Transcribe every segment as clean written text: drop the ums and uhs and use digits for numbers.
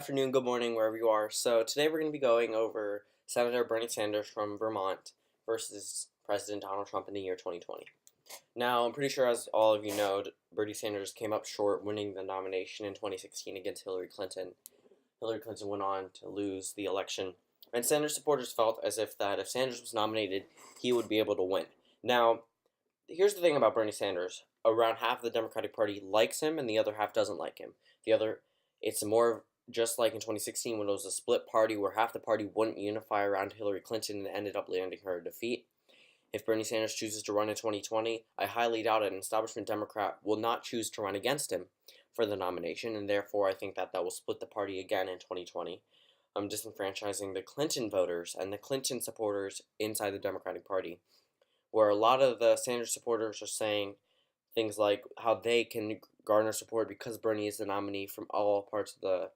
afternoon, good morning, wherever you are. So today we're going to be going over Senator Bernie Sanders from Vermont versus President Donald Trump in the year 2020. Now, I'm pretty sure, as all of you know, Bernie Sanders came up short winning the nomination in 2016 against Hillary Clinton. Hillary Clinton went on to lose the election, and Sanders supporters felt as if Sanders was nominated, he would be able to win. Now, here's the thing about Bernie Sanders. Around half of the Democratic Party likes him, and the other half doesn't like him. It's more just like in 2016 when it was a split party where half the party wouldn't unify around Hillary Clinton and ended up landing her a defeat. If Bernie Sanders chooses to run in 2020, I highly doubt an establishment Democrat will not choose to run against him for the nomination, and therefore I think that will split the party again in 2020, disenfranchising the Clinton voters and the Clinton supporters inside the Democratic Party, where a lot of the Sanders supporters are saying things like how they can garner support because Bernie is the nominee from all parts of the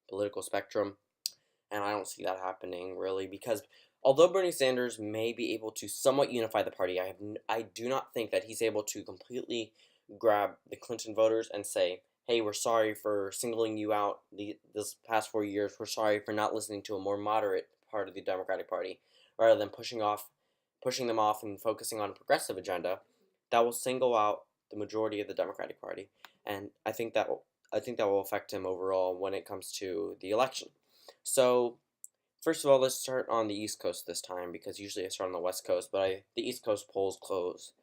political spectrum, and I don't see that happening really because although Bernie Sanders may be able to somewhat unify the party, I do not think that he's able to completely grab the Clinton voters and say, "Hey, we're sorry for singling you out this past 4 years. We're sorry for not listening to a more moderate part of the Democratic Party," rather than pushing them off and focusing on a progressive agenda that will single out the majority of the Democratic Party, and I think that will affect him overall when it comes to the election. So, first of all, let's start on the East Coast this time because usually I start on the West Coast, but the East Coast polls close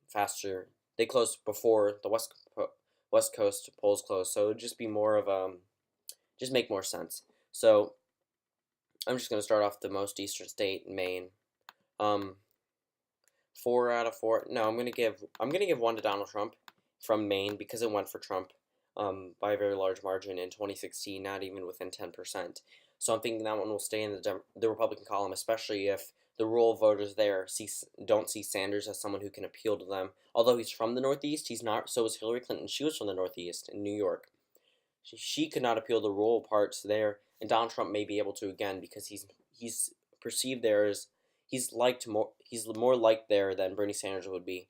faster. They close before the West Coast polls close, so it would just be more of just make more sense. So, I'm just gonna start off the most eastern state, Maine. 4 out of 4. No, I'm gonna give one to Donald Trump from Maine because it went for Trump by a very large margin in 2016, not even within 10%. So I'm thinking that one will stay in the Republican column, especially if the rural voters there don't see Sanders as someone who can appeal to them. Although he's from the Northeast, he's not. So is Hillary Clinton. She was from the Northeast in New York. She could not appeal to rural parts there, and Donald Trump may be able to again because he's perceived there as he's more liked there than Bernie Sanders would be.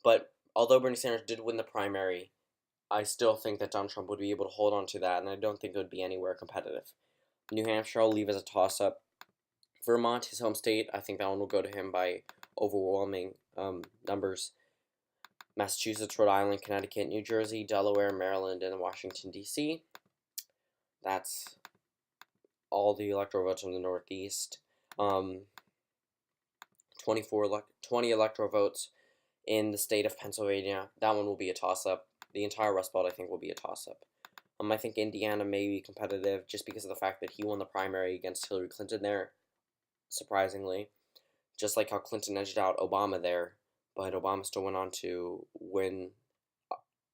But although Bernie Sanders did win the primary, I still think that Donald Trump would be able to hold on to that, and I don't think it would be anywhere competitive. New Hampshire I'll leave as a toss-up. Vermont, his home state, I think that one will go to him by overwhelming numbers. Massachusetts, Rhode Island, Connecticut, New Jersey, Delaware, Maryland, and Washington, D.C. That's all the electoral votes from the Northeast. 20 electoral votes in the state of Pennsylvania. That one will be a toss-up. The entire Rust Belt, I think, will be a toss-up. I think Indiana may be competitive just because of the fact that he won the primary against Hillary Clinton there, surprisingly. Just like how Clinton edged out Obama there, but Obama still went on to win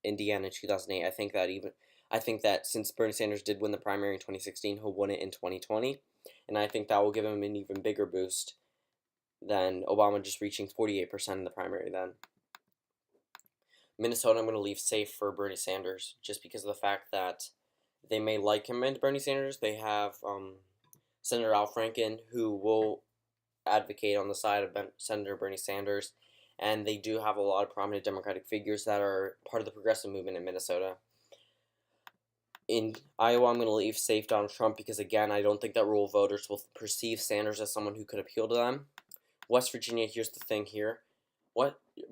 Indiana in 2008. I think that since Bernie Sanders did win the primary in 2016, he'll win it in 2020, and I think that will give him an even bigger boost than Obama just reaching 48% in the primary then. Minnesota, I'm going to leave safe for Bernie Sanders just because of the fact that they may like him and Bernie Sanders. They have Senator Al Franken, who will advocate on the side of Senator Bernie Sanders, and they do have a lot of prominent Democratic figures that are part of the progressive movement in Minnesota. In Iowa, I'm going to leave safe Donald Trump because, again, I don't think that rural voters will perceive Sanders as someone who could appeal to them. West Virginia, here's the thing here.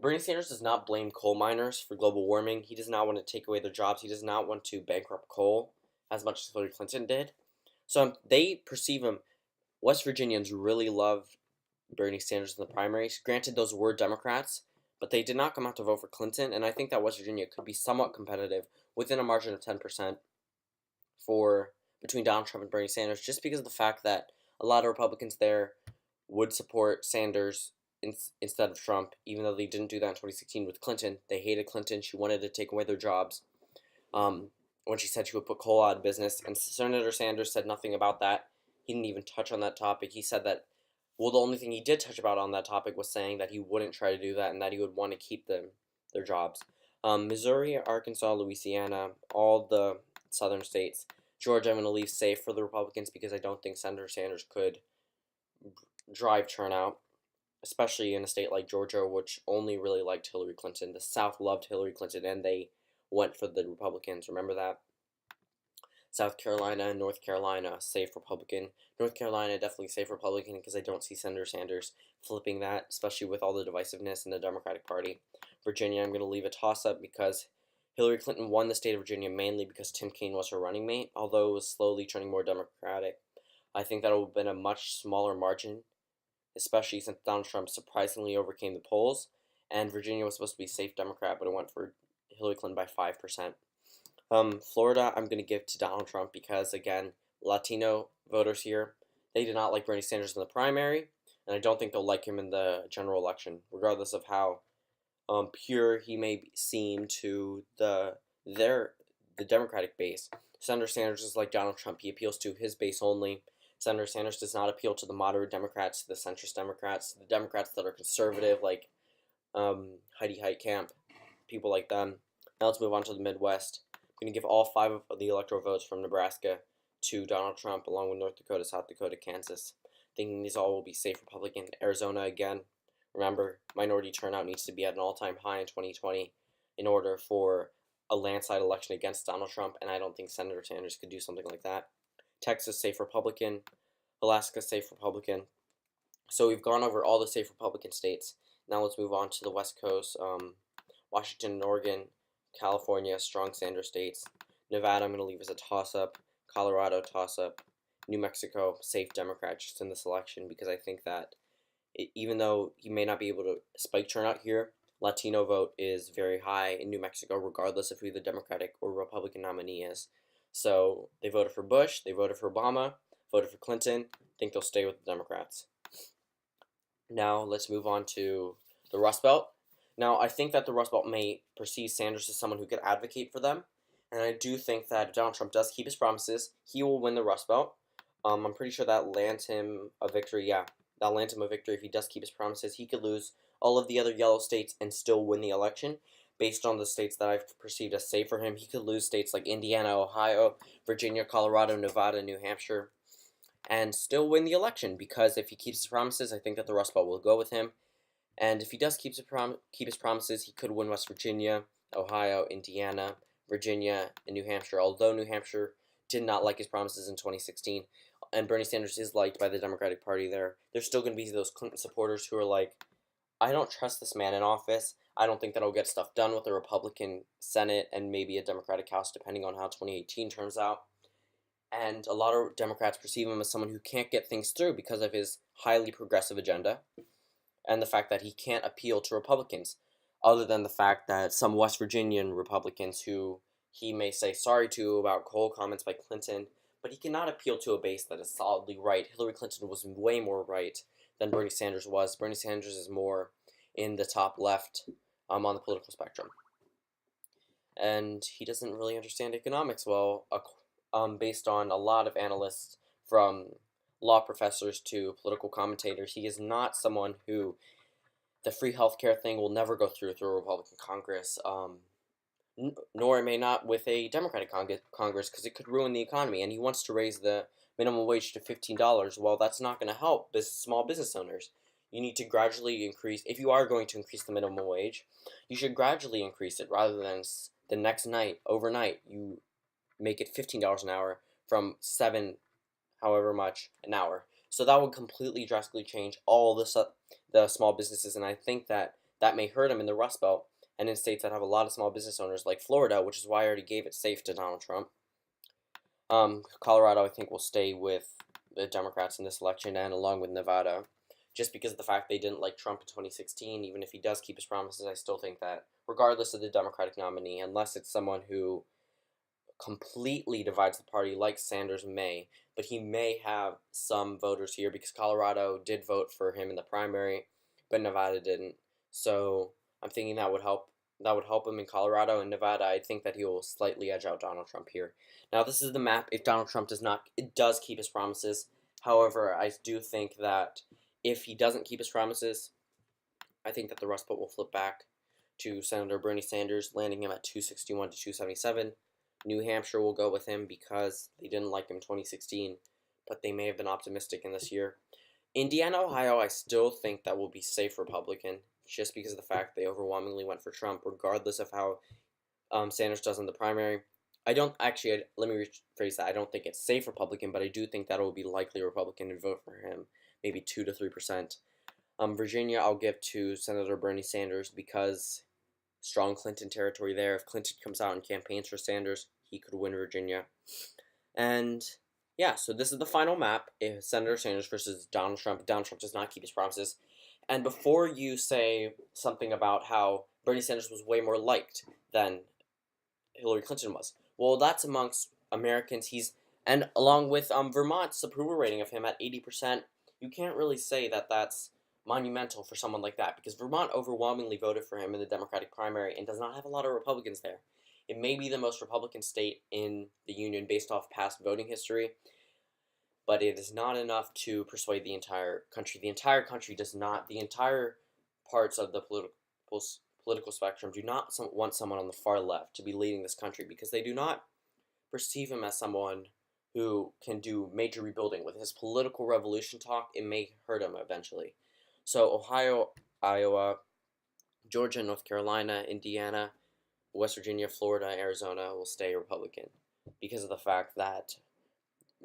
Bernie Sanders does not blame coal miners for global warming. He does not want to take away their jobs. He does not want to bankrupt coal as much as Hillary Clinton did. So they perceive him. West Virginians really love Bernie Sanders in the primaries. Granted, those were Democrats, but they did not come out to vote for Clinton, and I think that West Virginia could be somewhat competitive within a margin of 10% between Donald Trump and Bernie Sanders, just because of the fact that a lot of Republicans there would support Sanders instead of Trump, even though they didn't do that in 2016 with Clinton. They hated Clinton. She wanted to take away their jobs when she said she would put coal out of business, and Senator Sanders said nothing about that. He didn't even touch on that topic. He said that, well, the only thing he did touch about on that topic was saying that he wouldn't try to do that and that he would want to keep their jobs. Missouri, Arkansas, Louisiana, all the southern states. Georgia, I'm going to leave safe for the Republicans because I don't think Senator Sanders could drive turnout, especially in a state like Georgia, which only really liked Hillary Clinton. The South loved Hillary Clinton, and they went for the Republicans. Remember that? South Carolina and North Carolina, safe Republican. North Carolina, definitely safe Republican because I don't see Senator Sanders flipping that, especially with all the divisiveness in the Democratic Party. Virginia, I'm going to leave a toss-up because Hillary Clinton won the state of Virginia mainly because Tim Kaine was her running mate, although it was slowly turning more Democratic. I think that would have been a much smaller margin, especially since Donald Trump surprisingly overcame the polls, and Virginia was supposed to be safe Democrat, but it went for Hillary Clinton by 5%. Florida, I'm going to give to Donald Trump because, again, Latino voters here, they did not like Bernie Sanders in the primary, and I don't think they'll like him in the general election, regardless of how pure he may seem to the Democratic base. Senator Sanders is like Donald Trump. He appeals to his base only. Senator Sanders does not appeal to the moderate Democrats, the centrist Democrats, the Democrats that are conservative, like Heidi Heitkamp, people like them. Now let's move on to the Midwest. I'm going to give all 5 of the electoral votes from Nebraska to Donald Trump, along with North Dakota, South Dakota, Kansas. Thinking these all will be safe Republican. Arizona, again, remember, minority turnout needs to be at an all-time high in 2020 in order for a landslide election against Donald Trump, and I don't think Senator Sanders could do something like that. Texas, safe Republican. Alaska, safe Republican. So we've gone over all the safe Republican states. Now let's move on to the West Coast. Washington and Oregon, California, strong Sanders states. Nevada, I'm going to leave as a toss-up. Colorado, toss-up. New Mexico, safe Democrat just in this election because I think that even though he may not be able to spike turnout here, Latino vote is very high in New Mexico regardless of who the Democratic or Republican nominee is. So they voted for Bush, they voted for Obama, voted for Clinton. I think they'll stay with the Democrats. Now let's move on to the Rust Belt. Now I think that the Rust Belt may perceive Sanders as someone who could advocate for them, and I do think that if Donald Trump does keep his promises, he will win the Rust Belt. I'm pretty sure that lands him a victory. Yeah, that lands him a victory if he does keep his promises. He could lose all of the other yellow states and still win the election. Based on the states that I've perceived as safe for him, he could lose states like Indiana, Ohio, Virginia, Colorado, Nevada, New Hampshire, and still win the election because if he keeps his promises, I think that the Rust Belt will go with him. And if he does keep his promises, he could win West Virginia, Ohio, Indiana, Virginia, and New Hampshire, although New Hampshire did not like his promises in 2016. And Bernie Sanders is liked by the Democratic Party there. There's still going to be those Clinton supporters who are like, I don't trust this man in office. I don't think that he'll get stuff done with a Republican Senate and maybe a Democratic House, depending on how 2018 turns out. And a lot of Democrats perceive him as someone who can't get things through because of his highly progressive agenda and the fact that he can't appeal to Republicans, other than the fact that some West Virginian Republicans who he may say sorry to about cold comments by Clinton, but he cannot appeal to a base that is solidly right. Hillary Clinton was way more right than Bernie Sanders was. Bernie Sanders is more in the top left on the political spectrum. And he doesn't really understand economics well, based on a lot of analysts from law professors to political commentators. He is not someone who the free healthcare thing will never go through a Republican Congress. Nor it may not with a Democratic Congress because it could ruin the economy. And he wants to raise the minimum wage to $15. Well, that's not going to help small business owners. You need to gradually increase. If you are going to increase the minimum wage, you should gradually increase it rather than the next night, overnight, you make it $15 an hour from $7, however much, an hour. So that would completely drastically change all the small businesses, and I think that may hurt him in the Rust Belt and in states that have a lot of small business owners like Florida, which is why I already gave it safe to Donald Trump. Colorado, I think, will stay with the Democrats in this election, and along with Nevada, just because of the fact they didn't like Trump in 2016. Even if he does keep his promises, I still think that, regardless of the Democratic nominee, unless it's someone who completely divides the party like Sanders may, but he may have some voters here because Colorado did vote for him in the primary, but Nevada didn't. So I'm thinking that would help. That would help him in Colorado and Nevada. I think that he will slightly edge out Donald Trump here. Now, this is the map if Donald Trump does keep his promises. However, I do think that if he doesn't keep his promises, I think that the Rust Belt will flip back to Senator Bernie Sanders, landing him at 261 to 277. New Hampshire will go with him because they didn't like him in 2016, but they may have been optimistic in this year. Indiana, Ohio, I still think that will be safe Republican, just because of the fact they overwhelmingly went for Trump, regardless of how Sanders does in the primary. I don't actually. Let me rephrase that. I don't think it's safe Republican, but I do think that it will be likely Republican and vote for him, maybe 2 to 3%. Virginia, I'll give to Senator Bernie Sanders because strong Clinton territory there. If Clinton comes out and campaigns for Sanders, he could win Virginia. And yeah, so this is the final map. Senator Sanders versus Donald Trump. Donald Trump does not keep his promises. And before you say something about how Bernie Sanders was way more liked than Hillary Clinton was, well, that's amongst Americans. And along with Vermont's approval rating of him at 80%, you can't really say that that's monumental for someone like that because Vermont overwhelmingly voted for him in the Democratic primary and does not have a lot of Republicans there. It may be the most Republican state in the Union based off past voting history, but it is not enough to persuade the entire country. The entire country does not, the entire parts of the political spectrum do not want someone on the far left to be leading this country because they do not perceive him as someone who can do major rebuilding. With his political revolution talk, it may hurt him eventually. So Ohio, Iowa, Georgia, North Carolina, Indiana, West Virginia, Florida, Arizona will stay Republican because of the fact that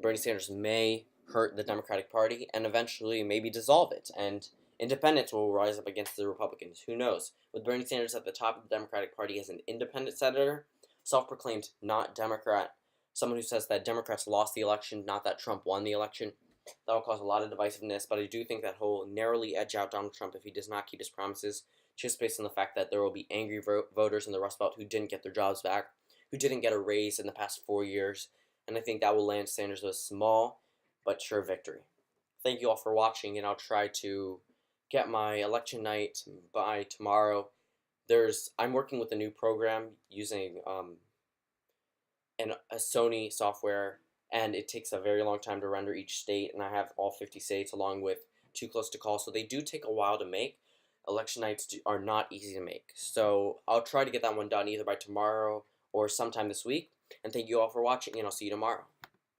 Bernie Sanders may hurt the Democratic Party and eventually maybe dissolve it, and independents will rise up against the Republicans. Who knows? With Bernie Sanders at the top of the Democratic Party as an independent senator, self-proclaimed not Democrat, someone who says that Democrats lost the election, not that Trump won the election, that will cause a lot of divisiveness, but I do think that he'll narrowly edge out Donald Trump if he does not keep his promises, just based on the fact that there will be angry voters in the Rust Belt who didn't get their jobs back, who didn't get a raise in the past 4 years, and I think that will land Sanders a small but sure victory. Thank you all for watching, and I'll try to get my election night by tomorrow. I'm working with a new program using a Sony software, and it takes a very long time to render each state, and I have all 50 states along with Too Close to Call, so they do take a while to make. Election nights are not easy to make, so I'll try to get that one done either by tomorrow or sometime this week, and thank you all for watching, and I'll see you tomorrow.